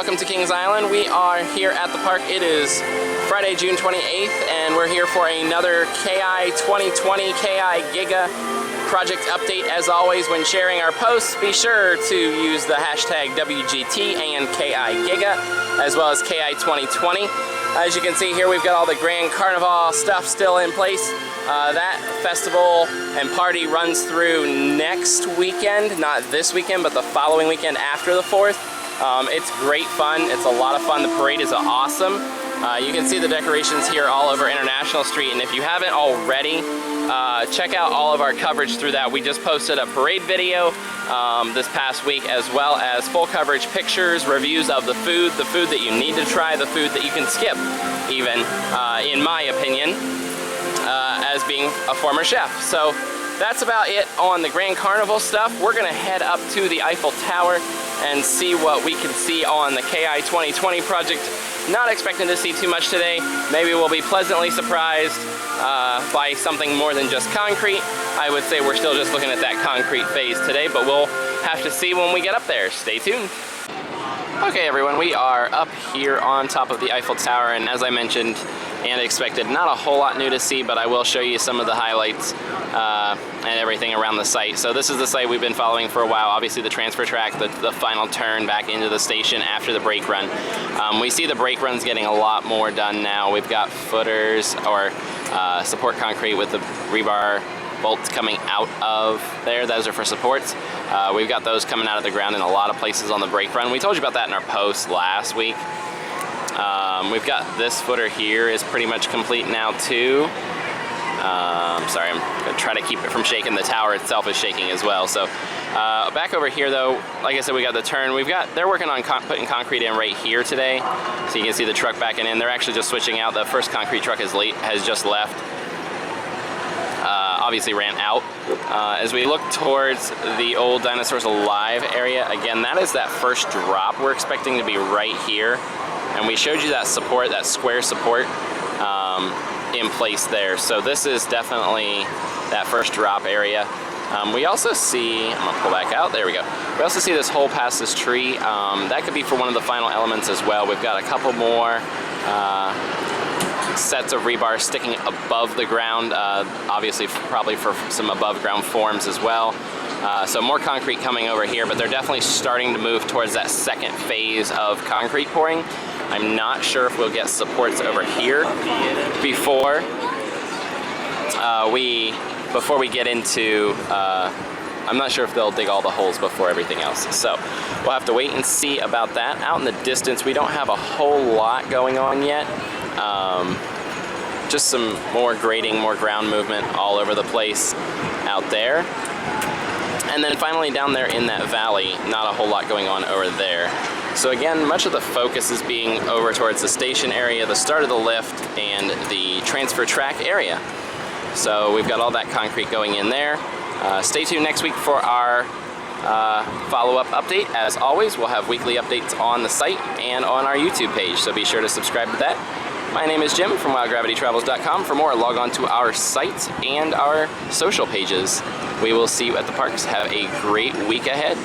welcome to Kings Island. We are here at the park. It is Friday, June 28th, and we're here for another KI 2020 KI Giga project update. As always, when sharing our posts, be sure to use the hashtag WGT and KI Giga, as well as KI 2020. As you can see here, we've got all the Grand Carnival stuff still in place. That festival and party runs through next weekend, not this weekend, but the following weekend after the 4th. It's great fun. It's a lot of fun. The parade is awesome. You can see the decorations here all over International Street, and if you haven't already, check out all of our coverage through that. We just posted a parade video this past week, as well as full coverage pictures, reviews of the food that you need to try, the food that you can skip, even, in my opinion, as being a former chef. So that's about it on the Grand Carnival stuff. We're gonna head up to the Eiffel Tower and see what we can see on the KI 2020 project. Not expecting to see too much today. Maybe we'll be pleasantly surprised by something more than just concrete. I would say we're still just looking at that concrete phase today, but we'll have to see when we get up there. Stay tuned. Okay everyone, we are up here on top of the Eiffel Tower, and as I mentioned and expected, not a whole lot new to see, but I will show you some of the highlights and everything around the site. So this is the site we've been following for a while. Obviously the transfer track, the final turn back into the station after the brake run. We see the brake runs getting a lot more done now. We've got footers or support concrete with the rebar bolts coming out of there. Those are for supports. We've got those coming out of the ground in a lot of places on the brake run. We told you about that in our post last week. We've got this footer here is pretty much complete now too. Sorry, I'm gonna try to keep it from shaking. The tower itself is shaking as well. So back over here though, like I said, we got the turn. They're working on putting concrete in right here today. So you can see the truck backing in. They're actually just switching out. The first concrete truck has just left. Obviously ran out. As we look towards the old Dinosaurs Alive area, again, that is that first drop we're expecting to be right here. And we showed you that support, that square support in place there. So this is definitely that first drop area. We also see, I'm gonna pull back out, there we go. We also see this hole past this tree. That could be for one of the final elements as well. We've got a couple more sets of rebar sticking above the ground, obviously probably for some above ground forms as well. So more concrete coming over here, but they're definitely starting to move towards that second phase of concrete pouring. I'm not sure if we'll get supports over here before we get into, I'm not sure if they'll dig all the holes before everything else. So we'll have to wait and see about that. Out in the distance, we don't have a whole lot going on yet. Just some more grading, more ground movement all over the place out there. And then finally down there in that valley, not a whole lot going on over there. So again, much of the focus is being over towards the station area, the start of the lift, and the transfer track area. So we've got all that concrete going in there. Stay tuned next week for our follow-up update. As always, we'll have weekly updates on the site and on our YouTube page, so be sure to subscribe to that. My name is Jim from wildgravitytravels.com. For more, log on to our site and our social pages. We will see you at the parks. Have a great week ahead.